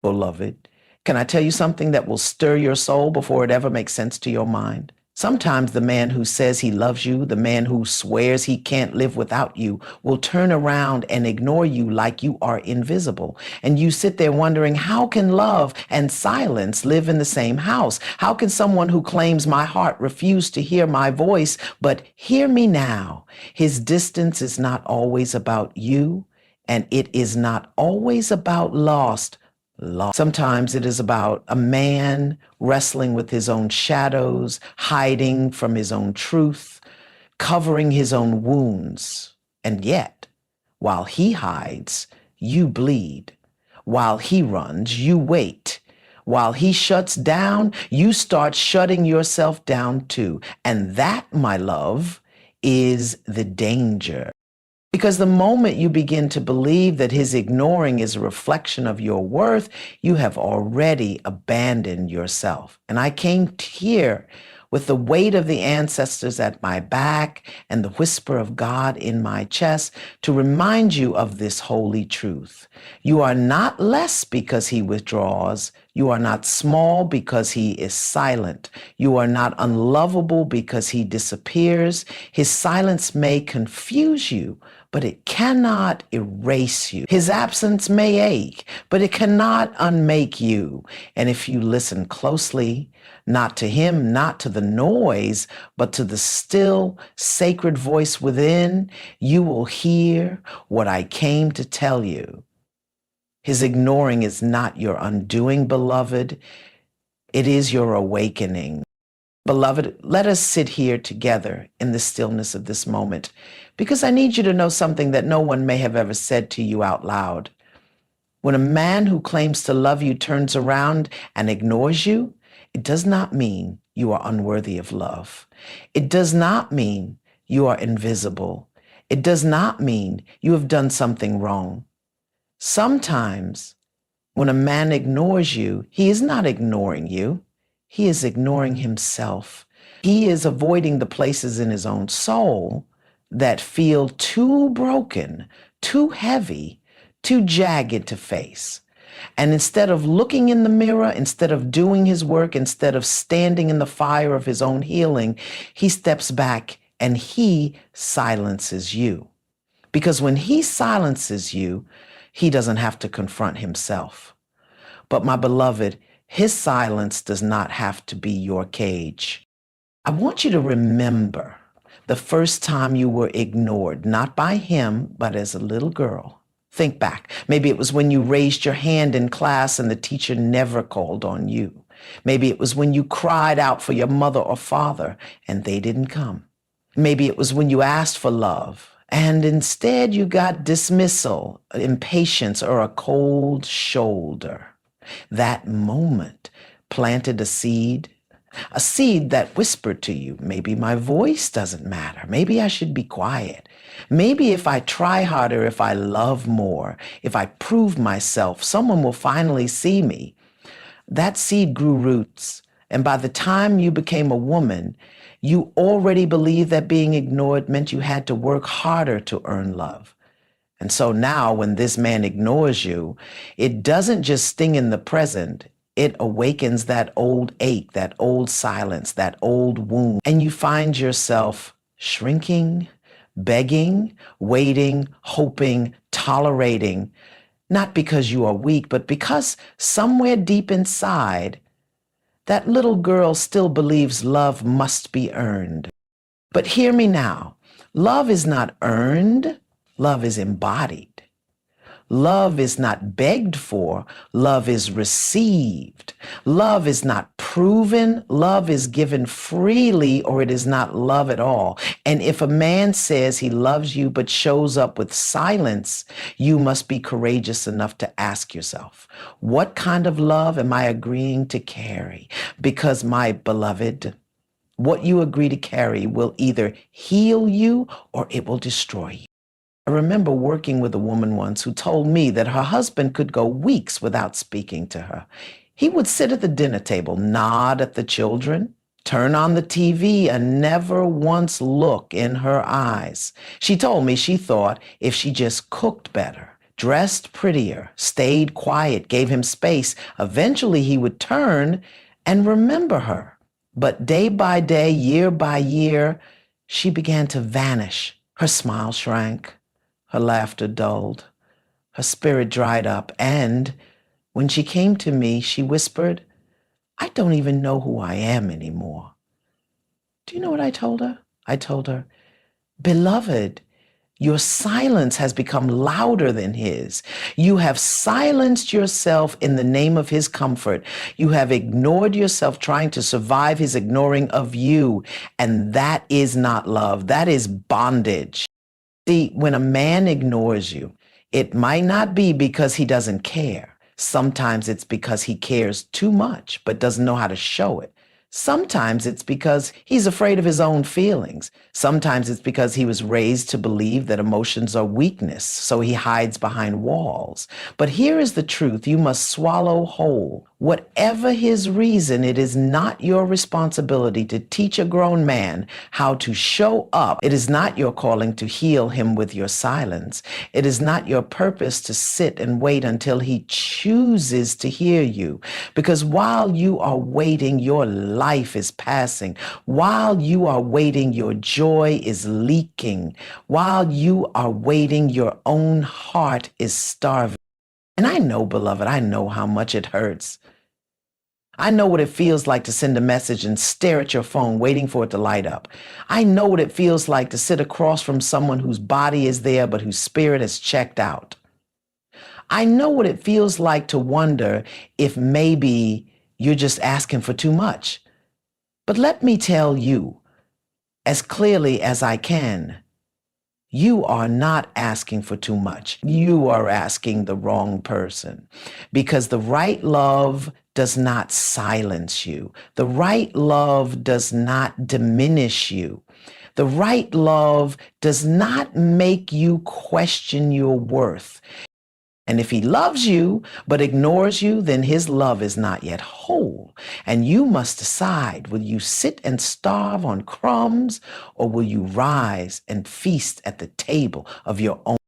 Beloved, can I tell you something that will stir your soul before it ever makes sense to your mind? Sometimes the man who says he loves you, the man who swears he can't live without you, will turn around and ignore you like you are invisible. And you sit there wondering, how can love and silence live in the same house? How can someone who claims my heart refuse to hear my voice? But hear me now. His distance is not always about you, and it is not always about lost. Sometimes it is about a man wrestling with his own shadows, hiding from his own truth, covering his own wounds. And yet, while he hides, you bleed. While he runs, you wait. While he shuts down, you start shutting yourself down too. And that, my love, is the danger. Because the moment you begin to believe that his ignoring is a reflection of your worth, you have already abandoned yourself. And I came here with the weight of the ancestors at my back and the whisper of God in my chest to remind you of this holy truth. You are not less because he withdraws. You are not small because he is silent. You are not unlovable because he disappears. His silence may confuse you, but it cannot erase you. His absence may ache, but it cannot unmake you. And if you listen closely, not to him, not to the noise, but to the still, sacred voice within, you will hear what I came to tell you. His ignoring is not your undoing, beloved. It is your awakening. Beloved, let us sit here together in the stillness of this moment, because I need you to know something that no one may have ever said to you out loud. When a man who claims to love you turns around and ignores you, it does not mean you are unworthy of love. It does not mean you are invisible. It does not mean you have done something wrong. Sometimes when a man ignores you, he is not ignoring you. He is ignoring himself. He is avoiding the places in his own soul that feel too broken, too heavy, too jagged to face. And instead of looking in the mirror, instead of doing his work, instead of standing in the fire of his own healing, he steps back and he silences you. Because when he silences you, he doesn't have to confront himself. But my beloved, his silence does not have to be your cage. I want you to remember the first time you were ignored, not by him, but as a little girl. Think back. Maybe it was when you raised your hand in class and the teacher never called on you. Maybe it was when you cried out for your mother or father and they didn't come. Maybe it was when you asked for love and instead you got dismissal, impatience, or a cold shoulder. That moment planted a seed that whispered to you, maybe my voice doesn't matter. Maybe I should be quiet. Maybe if I try harder, if I love more, if I prove myself, someone will finally see me. That seed grew roots. And by the time you became a woman, you already believed that being ignored meant you had to work harder to earn love. And so now when this man ignores you, it doesn't just sting in the present, it awakens that old ache, that old silence, that old wound. And you find yourself shrinking, begging, waiting, hoping, tolerating, not because you are weak, but because somewhere deep inside, that little girl still believes love must be earned. But hear me now, love is not earned. Love is embodied. Love is not begged for. Love is received. Love is not proven. Love is given freely, or it is not love at all. And if a man says he loves you but shows up with silence, you must be courageous enough to ask yourself, what kind of love am I agreeing to carry? Because my beloved, what you agree to carry will either heal you or it will destroy you. I remember working with a woman once who told me that her husband could go weeks without speaking to her. He would sit at the dinner table, nod at the children, turn on the TV, and never once look in her eyes. She told me she thought if she just cooked better, dressed prettier, stayed quiet, gave him space. Eventually he would turn and remember her. But day by day, year by year, she began to vanish. Her smile shrank, her laughter dulled, her spirit dried up, and when she came to me, she whispered, "I don't even know who I am anymore." Do you know what I told her? I told her, "Beloved, your silence has become louder than his. You have silenced yourself in the name of his comfort. You have ignored yourself trying to survive his ignoring of you. And that is not love. That is bondage." See, when a man ignores you, it might not be because he doesn't care. Sometimes it's because he cares too much, but doesn't know how to show it. Sometimes it's because he's afraid of his own feelings. Sometimes it's because he was raised to believe that emotions are weakness, so he hides behind walls. But here is the truth you must swallow whole. Whatever his reason, it is not your responsibility to teach a grown man how to show up. It is not your calling to heal him with your silence. It is not your purpose to sit and wait until he chooses to hear you. Because while you are waiting, your life is passing. While you are waiting, your joy is leaking. While you are waiting, your own heart is starving. And I know, beloved, I know how much it hurts. I know what it feels like to send a message and stare at your phone waiting for it to light up. I know what it feels like to sit across from someone whose body is there but whose spirit has checked out. I know what it feels like to wonder if maybe you're just asking for too much. But let me tell you, as clearly as I can, you are not asking for too much. You are asking the wrong person, because the right love does not silence you. The right love does not diminish you. The right love does not make you question your worth. And if he loves you but ignores you, then his love is not yet whole. And you must decide, will you sit and starve on crumbs, or will you rise and feast at the table of your own